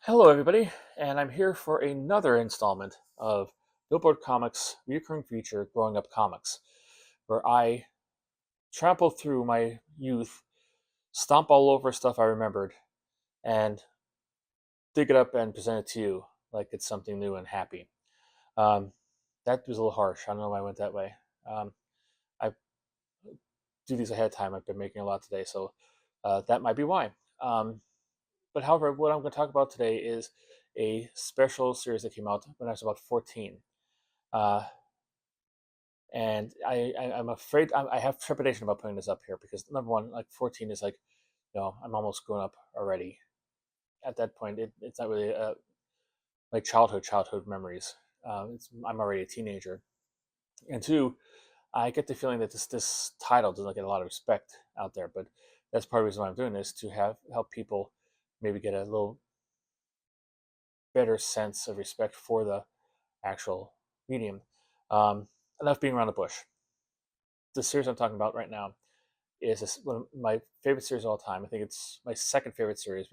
Hello, everybody, and I'm here for another installment of Billboard Comics' recurring feature, Growing Up Comics, where I trample through my youth, stomp all over stuff I remembered, and dig it up and present it to you like it's something new and happy. Um, that was a little harsh. I don't know why I went that way. I do these ahead of time. I've been making a lot today, so that might be why. Um, but however, what I'm going to talk about today is a special series that came out when I was about 14. Uh, and I'm afraid I have trepidation about putting this up here because number one, like 14 is like, I'm almost grown up already. At that point, it's not really like childhood memories. I'm already a teenager, and two, I get the feeling that this title doesn't get a lot of respect out there. But that's part of the reason why I'm doing this, to help people maybe get a little better sense of respect for the actual medium. Um, Enough being around the bush. The series I'm talking about right now is one of my favorite series of all time. I think it's my second favorite series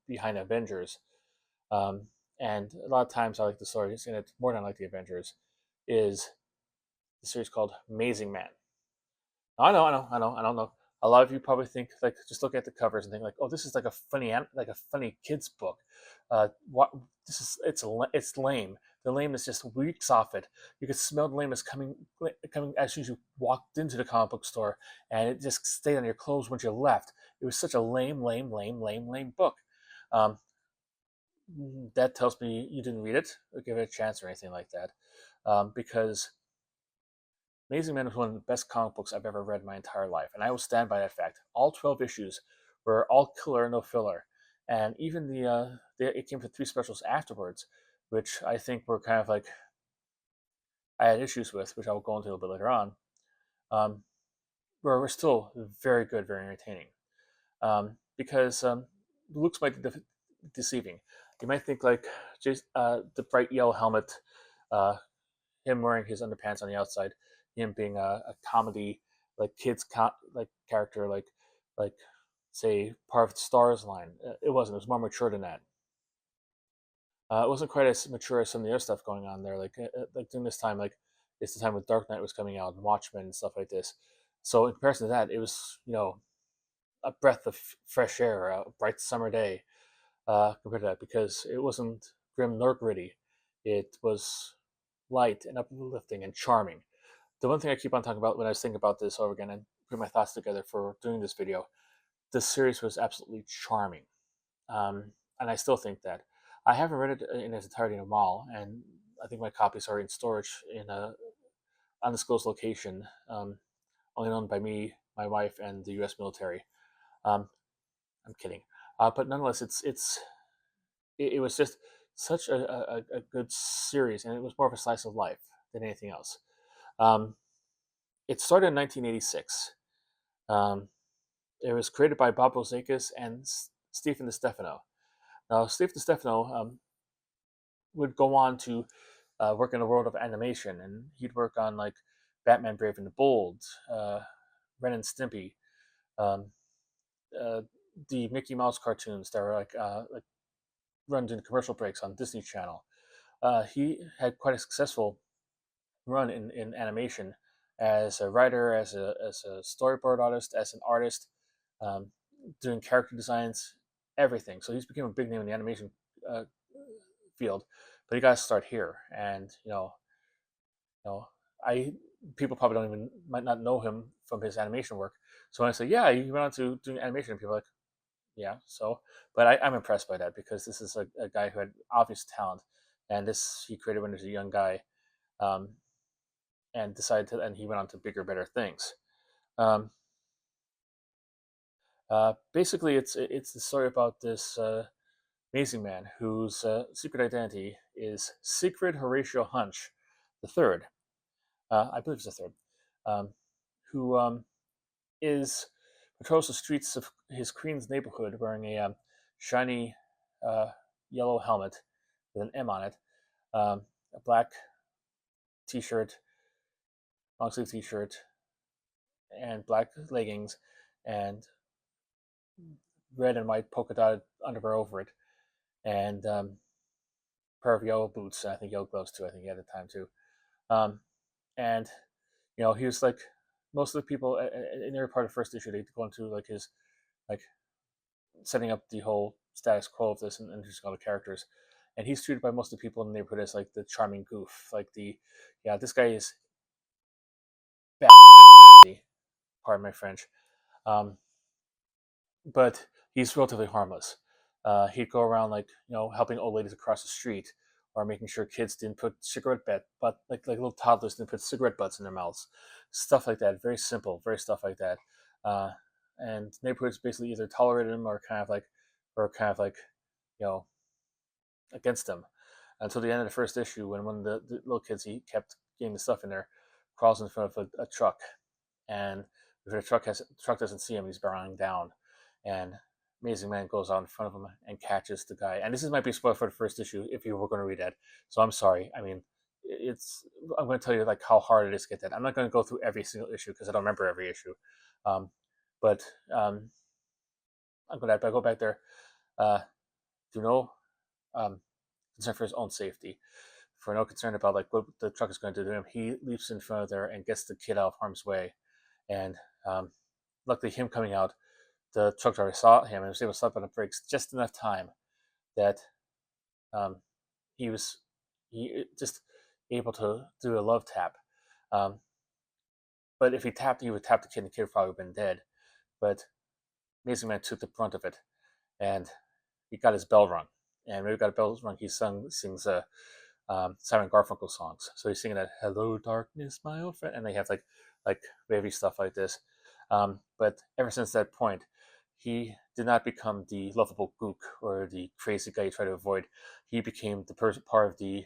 behind Avengers. Um, and a lot of times I like the stories, and it's more than I like the Avengers, is the series called Amazing Man. Now, I don't know. A lot of you probably think, like, just look at the covers and think like, oh, this is like like a funny kids book. What this is? It's lame. The lameness just reeks off it. You could smell the lameness coming as soon as you walked into the comic book store, and it just stayed on your clothes once you left. It was such a lame book. Um, that tells me you didn't read it or give it a chance or anything like that, because Amazing Man was one of the best comic books I've ever read in my entire life, and I will stand by that fact. All 12 issues were all killer, no filler, and even it came to three specials afterwards, which I think were kind of like I had issues with, which I will go into a little bit later on, um, where were still very good, very entertaining. Because looks might be deceiving. You might think like the bright yellow helmet, uh, him wearing his underpants on the outside, him being a comedy like like character, like say part of the Stars line. It wasn't. It was more mature than that. It wasn't quite as mature as some of the other stuff going on there. Like during this time, like it's the time when Dark Knight was coming out and Watchmen and stuff like this. So in comparison to that, it was a breath of fresh air, a bright summer day compared to that, because it wasn't grim nor gritty. It was light and uplifting and charming. The one thing I keep on talking about when I was thinking about this over again and putting my thoughts together for doing this video, this series was absolutely charming. And I still think that. I haven't read it in its entirety in a while, and I think my copies are in storage in a undisclosed location, only known by me, my wife, and the U.S. military. Um, I'm kidding, but nonetheless, it was just such a good series, and it was more of a slice of life than anything else. Um, it started in 1986. Um, it was created by Bob Rozakis and Stephen DeStefano. Now, Stephen DeStefano would go on to work in the world of animation, and he'd work on like Batman: Brave and the Bold, Ren and Stimpy, um, uh, the Mickey Mouse cartoons that were like run during commercial breaks on Disney Channel. He had quite a successful run in animation as a writer, as a storyboard artist, as an artist, um, doing character designs, everything. So he's became a big name in the animation uh, field. But he got to start here, and you know, I people probably don't even might not know him from his animation work. So when I say, yeah, he went on to doing animation, people are like, yeah. So, but I'm impressed by that because this is a guy who had obvious talent, and this he created when he was a young guy. Um, and and he went on to bigger, better things. Um, Basically, it's the story about this amazing man whose secret identity is Secret Horatio Hunch, the third. I believe it's the third, um, who is patrols the streets of his Queens neighborhood wearing a shiny uh, yellow helmet with an M on it, a black T-shirt, long sleeve T-shirt, and black leggings, and red and white polka dotted underwear over it. and pair of yellow boots, and I think yellow gloves too. I think he had at the time too. Um, and he was like most of the people in their part of the first issue. They go into like his like setting up the whole status quo of this and introducing all the characters. And he's treated by most of the people in the neighborhood as like the charming goof, like this guy is bad crazy. Pardon my French. Um, but he's relatively harmless. He'd go around like helping old ladies across the street, or making sure kids didn't put like little toddlers didn't put cigarette butts in their mouths, stuff like that. Very simple, very stuff like that. Uh, and neighborhoods basically either tolerated him or kind of like you know against him until the end of the first issue when one of the little kids he kept getting the stuff in there crawls in front of a truck, and if the truck doesn't see him, he's barreling down, and Amazing Man goes out in front of him and catches the guy. And this might be a spoiler for the first issue if you were going to read that. So I'm sorry. I mean, I'm going to tell you like how hard it is to get that. I'm not going to go through every single issue because I don't remember every issue. Um, but I'm going to go back there. To no concern for his own safety, for no concern about like what the truck is going to do to him, he leaps in front of there and gets the kid out of harm's way. And luckily, him coming out, the truck driver saw him and was able to stop on the brakes just enough time that um, he just able to do a love tap. Um, but if he would tap the kid, and the kid would probably have been dead. But Amazing Man took the brunt of it, and he got his bell rung. And when he got a bell rung, he sings Simon Garfunkel songs. So he's singing that "Hello Darkness, my old friend," and they have like wavy stuff like this. But ever since that point, he did not become the lovable gook or the crazy guy you try to avoid. He became the part of the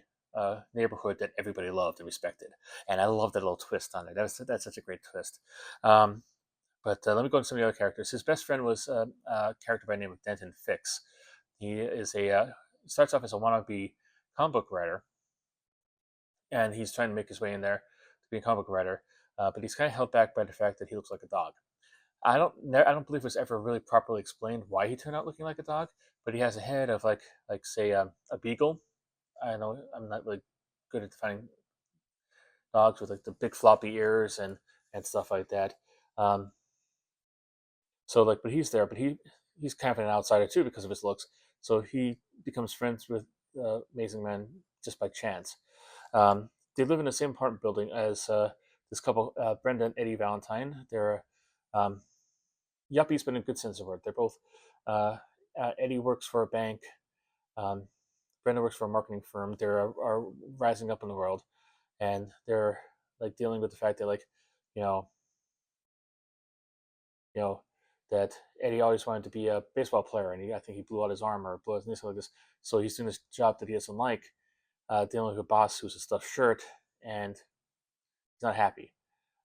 neighborhood that everybody loved and respected. And I love that little twist on it. That's such a great twist. Um, but let me go into some of the other characters. His best friend was a character by the name of Denton Fix. He is starts off as a wannabe comic book writer, and he's trying to make his way in there to be a comic book writer. But he's kind of held back by the fact that he looks like a dog. I don't believe it was ever really properly explained why he turned out looking like a dog. But he has a head of like say a beagle. I know I'm not really good at defining dogs with like the big floppy ears and stuff like that. Um, so like, but he's there, but he's kind of an outsider too because of his looks. So he becomes friends with Amazing Man just by chance. They live in the same apartment building as this couple, Brenda and Eddie Valentine. They're um, yuppies, but in a good sense of the word. They're both. Eddie works for a bank. Um, Brenda works for a marketing firm. They are rising up in the world, and they're like dealing with the fact that you know, you know, that Eddie always wanted to be a baseball player, and I think he blew out his arm or blew out his knee, something like this. So he's doing this job that he doesn't like, dealing with a boss who's a stuffed shirt, and he's not happy.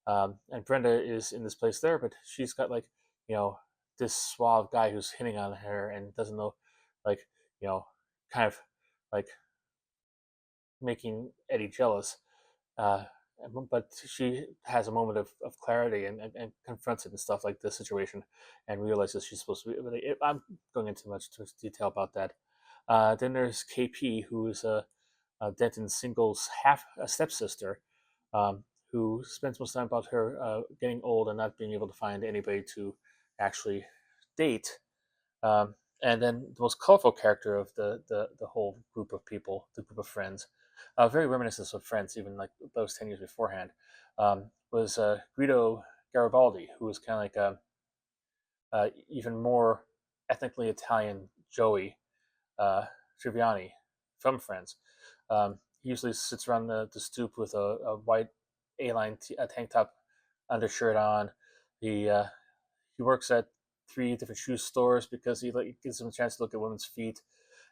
And Brenda is in this place there, but she's got you know, this suave guy who's hitting on her and doesn't know, like, you know, kind of like making Eddie jealous. Uh, but she has a moment of clarity and confronts it and stuff like this situation and realizes she's supposed to be. I'm going into much detail about that. Then there's KP, who is Denton Single's half a stepsister, um, who spends most of the time about her getting old and not being able to find anybody to actually date. And then the most colorful character of the whole group of people, the group of friends, very reminiscent of Friends, even like those 10 years beforehand, was Guido Garibaldi, who was kind of like even more ethnically Italian Joey Triviani from Friends. He usually sits around the stoop with a white A-line tank top undershirt on. He works at 3 different shoe stores because he gives them a chance to look at women's feet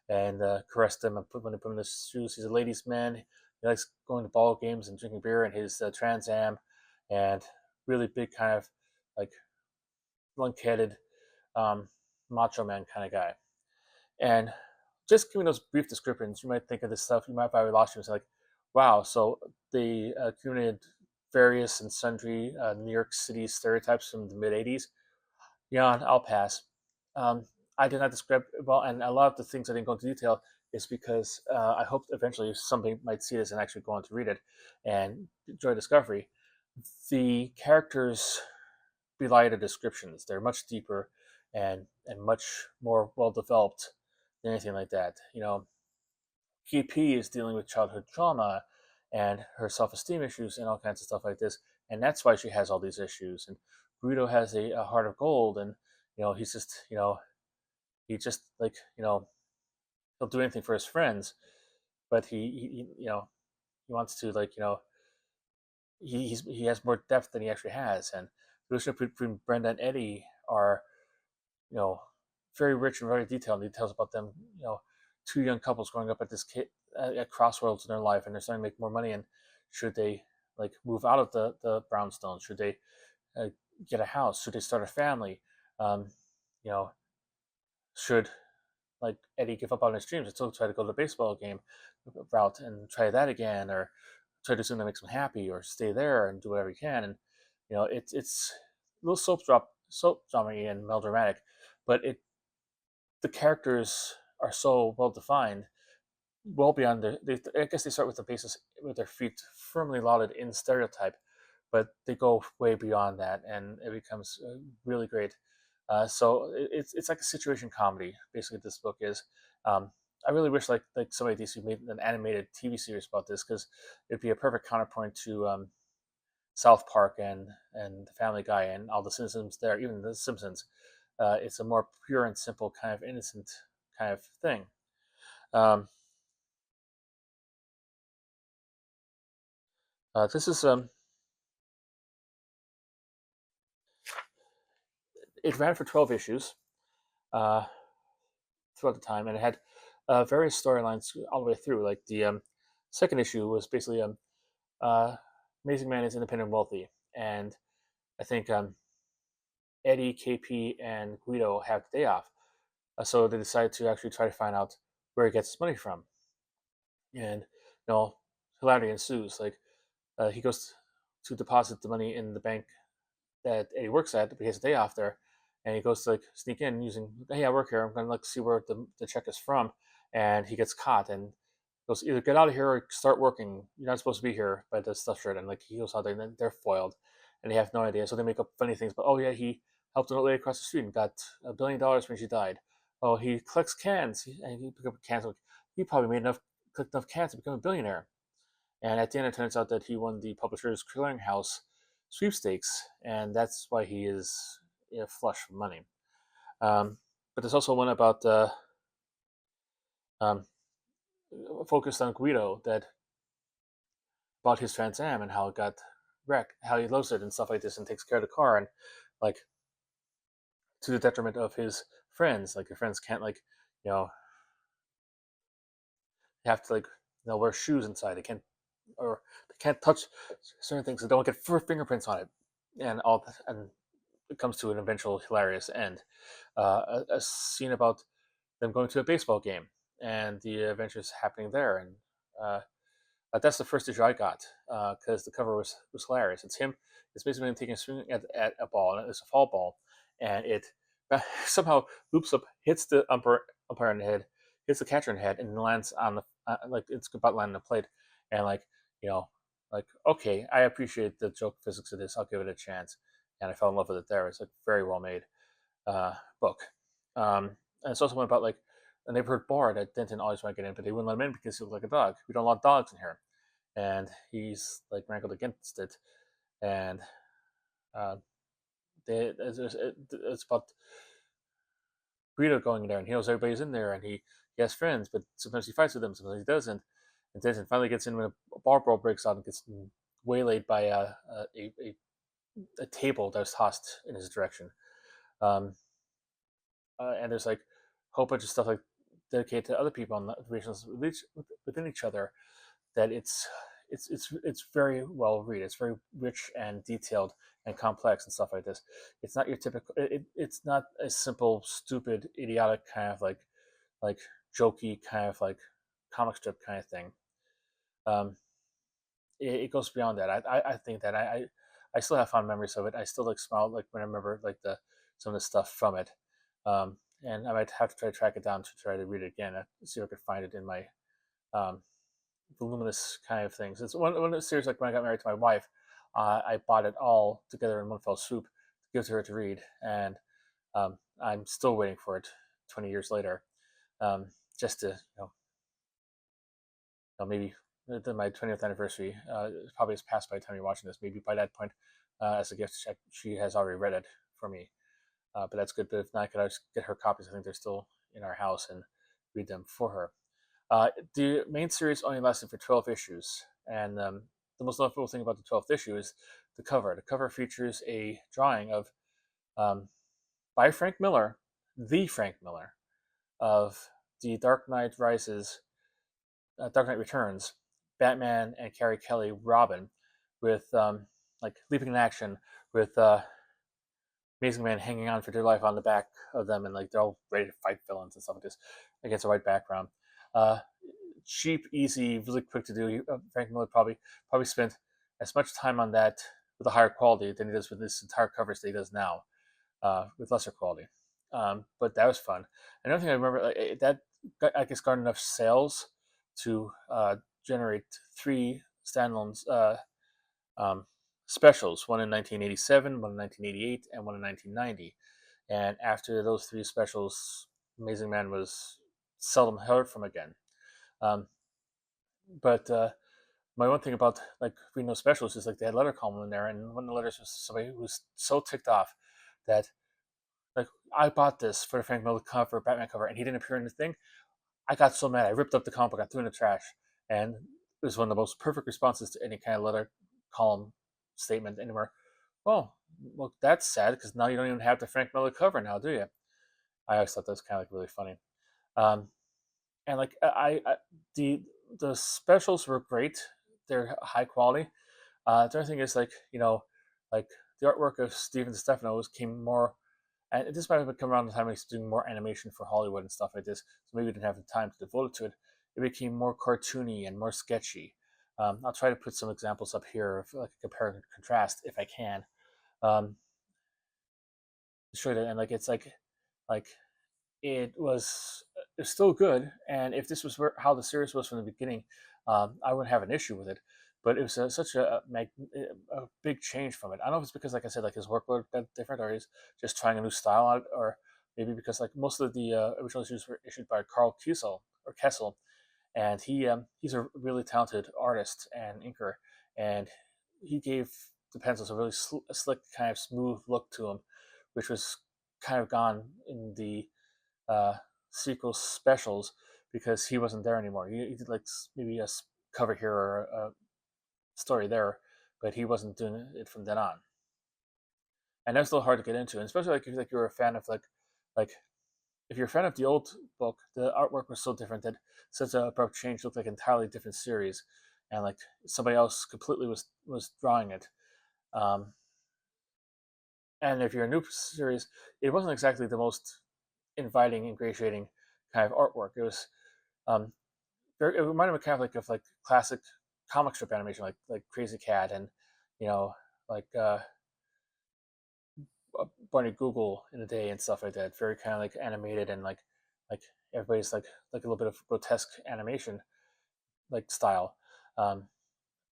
and caress them and when they put them in the shoes. He's a ladies' man. He likes going to ball games and drinking beer in his Trans Am, and really big kind of like lunk-headed macho man kind of guy. And just giving those brief descriptions, you might think of this stuff. You might probably lost yourself like, wow. So they accumulated various and sundry New York City stereotypes from the mid '80s. Yeah, I'll pass. I did not describe well, and a lot of the things I didn't go into detail is because I hope eventually somebody might see this and actually go on to read it and enjoy discovery. The characters belie the descriptions. They're much deeper and much more well developed than anything like that. KP is dealing with childhood trauma and her self esteem issues and all kinds of stuff like this, and that's why she has all these issues. And Guido has a heart of gold, and he's just he just like he'll do anything for his friends, but he wants to he has more depth than he actually has. And the relationship between Brenda and Eddie are you know very rich and very detailed. Details about them, two young couples growing up at crossroads in their life, and they're starting to make more money. And should they move out of the brownstone? Should they uh, get a house? Should they start a family? Um, you know, should Eddie give up on his dreams and still try to go to the baseball game route and try that again, or try to do something that makes him happy, or stay there and do whatever he can. And it's a little soap drama and melodramatic, but the characters are so well defined, well beyond I guess they start with the basis with their feet firmly lauded in stereotype, but they go way beyond that, and it becomes really great. So it's like a situation comedy. Basically, this book is. I really wish somebody at DC made an animated TV series about this, because it'd be a perfect counterpoint to South Park and the Family Guy and all the Simpsons there, even the Simpsons. It's a more pure and simple kind of innocent kind of thing. Um, this is it ran for 12 issues uh, throughout the time, and it had various storylines all the way through. Like the second issue was basically uh, Amazing Man is independent and wealthy, and I think Eddie, KP, and Guido have the day off, so they decide to actually try to find out where he gets his money from, and hilarity ensues. Like he goes to deposit the money in the bank that Eddie works at, but he has a day off there, and he goes to sneak in using, hey, I work here. I'm gonna see where the check is from, and he gets caught and goes, either get out of here or start working. You're not supposed to be here by the stuff shirt. And he goes out there, and then they're foiled, and they have no idea. So they make up funny things. But oh yeah, he helped an old lady across the street and got $1 billion when she died. Oh, he collects cans, and he picked up cans. He probably collected enough cans to become a billionaire. And at the end, it turns out that he won the Publishers Clearinghouse sweepstakes, and that's why he is flush with money. But there's also one about um, focused on Guido, that about his Trans Am and how it got wrecked, how he loves it and stuff like this, and takes care of the car, and like to the detriment of his friends. Like your friends can't you know they have to wear shoes inside. They can't touch certain things. They don't get fingerprints on it, and all that, and it comes to an eventual hilarious end. A scene about them going to a baseball game and the adventures happening there, and that's the first issue I got, because the cover was hilarious. It's him. It's basically him taking a swing at a ball, and it's a fall ball, and it somehow loops up, hits the umpire in the head, hits the catcher in the head, and lands on the it's about landing the plate, and you know okay, I appreciate the joke physics of this. I'll give it a chance, and I fell in love with it there. It's a very well made book. And it's also one about a neighborhood bar that Denton always wanted to get in, but they wouldn't let him in because he looked like a dog. We don't want dogs in here, and he's wrangled against it. And uh, it's about Guido going in there, and he knows everybody's in there, and he has friends, but sometimes he fights with them, sometimes he doesn't. And Denton finally gets in when a bar brawl breaks out and gets waylaid by a table that was tossed in his direction. Um, and there's a whole bunch of stuff dedicated to other people and relations within each other, that it's very well read. It's very rich and detailed and complex and stuff like this. It's not your typical. It's not a simple, stupid, idiotic kind of like jokey kind of comic strip kind of thing. Um, it goes beyond that. I think that I still have fond memories of it. I still smile when I remember the some of the stuff from it. Um, and I might have to try to track it down to try to read it again. See if I could find it in my um, voluminous kind of things. It's one of the series, like when I got married to my wife, I bought it all together in one fell swoop to give to her to read, and I'm still waiting for it 20 years later, just to maybe my 20th anniversary probably has passed by the time you're watching this. Maybe by that point, as a gift, she has already read it for me. But that's good. But if not, I could just get her copies. I think they're still in our house and read them for her. The main series only lasted for 12 issues, and the most notable thing about the 12th issue is the cover. The cover features a drawing of by Frank Miller, the Frank Miller, of the Dark Knight Rises, Dark Knight Returns, Batman and Carrie Kelly Robin, with like leaping in action with Amazing Man hanging on for dear life on the back of them, and like they're all ready to fight villains and stuff like this against a white background. Uh, Cheap, easy, really quick to do. Frank Miller probably spent as much time on that with a higher quality than he does with this entire covers that he does now, with lesser quality. But that was fun. Another thing I remember, that I guess garnered enough sales to generate 3 standalone um, specials, one in 1987, one in 1988, and one in 1990. And after those 3 specials, Amazing Man was seldom heard from again. Um, but my one thing about like reading those specials is like they had letter column in there, and one of the letters was somebody who was so ticked off that like I bought this for the Frank Miller cover, Batman cover, and he didn't appear in the thing. I got so mad, I ripped up the comic book, I threw it in the trash, and it was one of the most perfect responses to any kind of letter column statement anywhere. Well, that's sad because now you don't even have the Frank Miller cover now, do you? I always thought that was kind of like really funny. Um, and like the the specials were great; they're high quality. The other thing is like like the artwork of Steven Stefano came more, and this might have come around the time he's doing more animation for Hollywood and stuff like this. So maybe he didn't have the time to devote it to it. It became more cartoony and more sketchy. I'll try to put some examples up here of like a compare and contrast if I can. Um, Show that, and like it's like it was still good. And if this was how the series was from the beginning, I wouldn't have an issue with it. But it was such a big change from it. I don't know if it's because, like I said, like his workload got different, or he's just trying a new style out, or maybe because like most of the original issues were issued by Carl Kessel, and he's a really talented artist and inker, and he gave the pencils a really slick, kind of smooth look to them, which was kind of gone in the uh, sequel specials because he wasn't there anymore. He did like maybe a cover here or a story there, but he wasn't doing it from then on. And that's a little hard to get into, and especially like if like you're a fan of like if you're a fan of the old book, the artwork was so different that such an abrupt change looked like an entirely different series, and like somebody else completely was drawing it. Um, and if you're a new series, it wasn't exactly the most inviting, ingratiating kind of artwork. It was um, it reminded me kind of like classic comic strip animation, like Crazy Cat and you know like Barney Google in the day and stuff like that. Very kind of like animated and like everybody's like a little bit of grotesque animation like style. Um,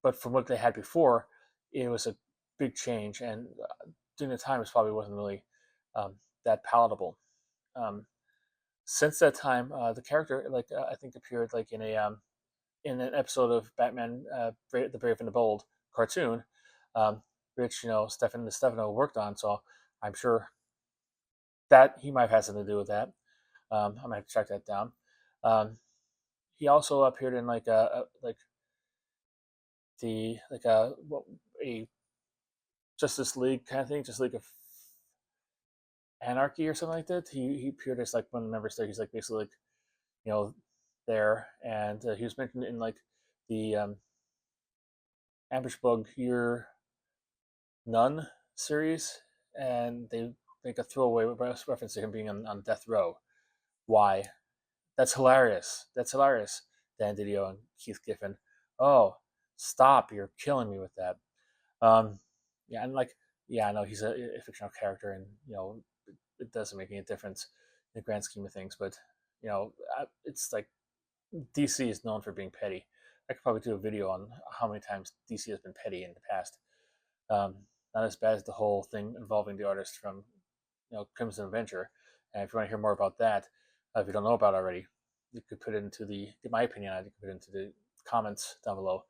but from what they had before, it was a big change, and during the time, it probably wasn't really that palatable. Um, since that time, the character I think appeared like in an episode of Batman, the Brave and the Bold cartoon, um, which Stefan Stefano worked on. So I'm sure that he might have had something to do with that. I might have to track that down. Um, he also appeared in like like the like a Justice League kind of thing, just like a Anarchy or something like that. He appeared as like one of the members there. He's like basically like you know there, and he was mentioned in like the Ambush Bug Year None series, and they make a throwaway reference to him being on death row. Why? That's hilarious. That's hilarious. Dan Didio and Keith Giffen. Oh, stop! You're killing me with that. Um, yeah, and like, yeah, I know he's a fictional character, and it doesn't make any difference. the grand scheme of things. But it's like DC is known for being petty. I could probably do a video on how many times DC has been petty in the past. Um, Not as bad as the whole thing involving the artist from Crimson Adventure. And if you want to hear more about that, if you don't know about it already, you could put it into get my opinion on it. You could put it into the comments down below.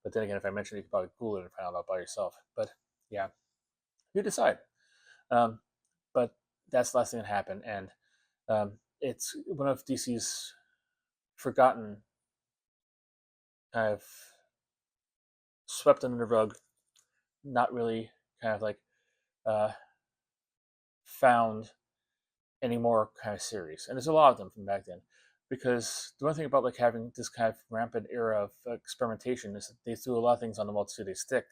But then again, if I mention it, you could probably Google it and find out by yourself. But yeah, you decide. Um, but that's the last thing that happened, and it's one of DC's forgotten, kind of swept under the rug, not really kind of like uh, found any more kind of series. And there's a lot of them from back then. Because the one thing about like having this kind of rampant era of experimentation is that they threw a lot of things on the wall to see if they stick.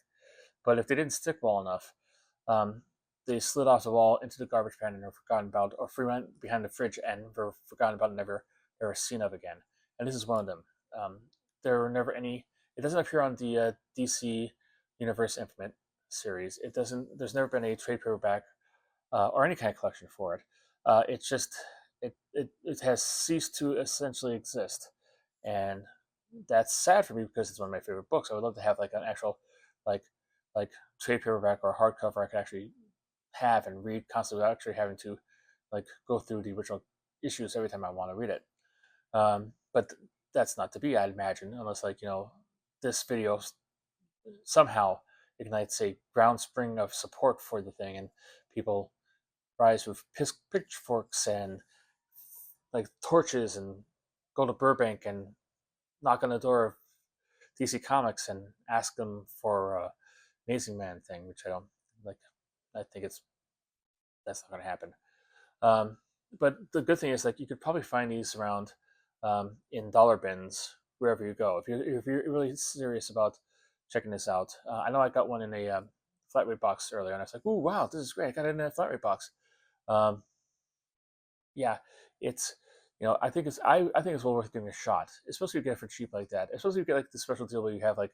But if they didn't stick well enough, um, they slid off the wall into the garbage pan and were forgotten about, or went behind the fridge and were forgotten about and never seen of again. And this is one of them. There were never any. It doesn't appear on the DC Universe Infinite series. It doesn't. There's never been a trade paperback or any kind of collection for it. It's just it has ceased to essentially exist, and that's sad for me because it's one of my favorite books. I would love to have like an actual like like trade paperback or hardcover I could actually have and read constantly without actually having to like go through the original issues every time I want to read it. But that's not to be, I'd imagine, unless like this video somehow ignites a groundspring of support for the thing and people rise with pitchforks and like torches and go to Burbank and knock on the door of DC Comics and ask them for a Amazing Man thing, which I don't like. I think that's not going to happen. But the good thing is like you could probably find these around in dollar bins wherever you go. If you're really serious about checking this out, I know I got one in a flat rate box earlier, and I was like, "Ooh, wow, this is great! I got it in a flat rate box." Um, yeah, it's I think I think it's well worth giving a shot, especially if you get it for cheap like that. Especially if you get like the special deal where you have like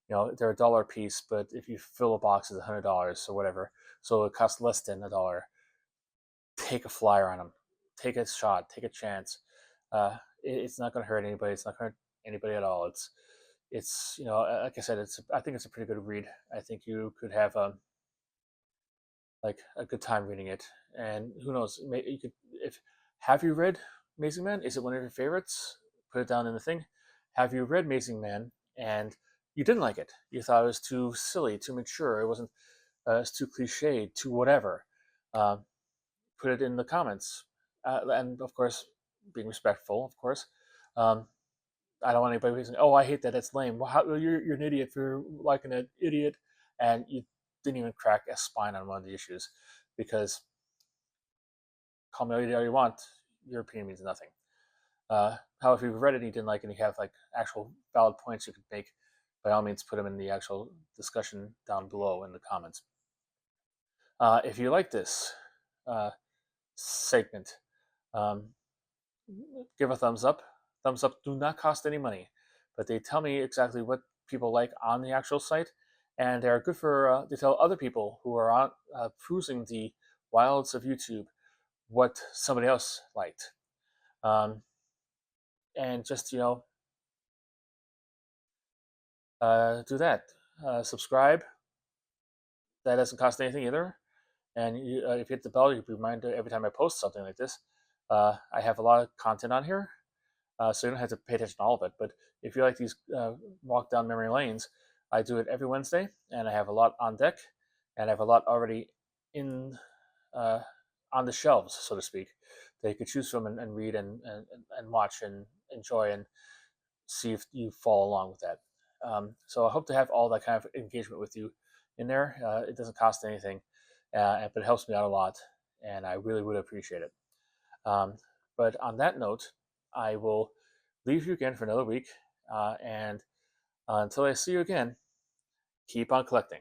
they're $1 a piece, but if you fill a box, it's $100 or whatever, so it costs less than $1. Take a flyer on them, take a shot, take a chance. It's not going to hurt anybody. It's not going to hurt anybody at all. It's like I said, I think it's a pretty good read. I think you could have like a good time reading it, and who knows, maybe you could. If Have you read Amazing Man? Is it one of your favorites? Put it down in the thing. Have you read Amazing Man and you didn't like it? You thought it was too silly, too mature. It wasn't. It's too cliched, too whatever. Uh, Put it in the comments, and of course, being respectful, of course. Um, I don't want anybody saying, "Oh, I hate that. That's lame." Well, you're an idiot for liking an idiot, and you didn't even crack a spine on one of the issues, because call me all you want, your opinion means nothing. How if you've read it and you didn't like it and you have like actual valid points you could make, by all means put them in the actual discussion down below in the comments. If you like this segment, um, give a thumbs up. Thumbs up do not cost any money, but they tell me exactly what people like on the actual site, and they're good for they tell other people who are on cruising the wilds of YouTube what somebody else liked. And just do that. Subscribe. That doesn't cost anything either. And if you hit the bell, you'll be reminded every time I post something like this. I have a lot of content on here, so you don't have to pay attention to all of it. But if you like these walk down memory lanes, I do it every Wednesday, and I have a lot on deck, and I have a lot already in on the shelves, so to speak, that you could choose from and read and watch and enjoy and see if you follow along with that. So I hope to have all that kind of engagement with you in there. It doesn't cost anything, but it helps me out a lot, and I really would appreciate it. But on that note, I will leave you again for another week, and until I see you again, keep on collecting.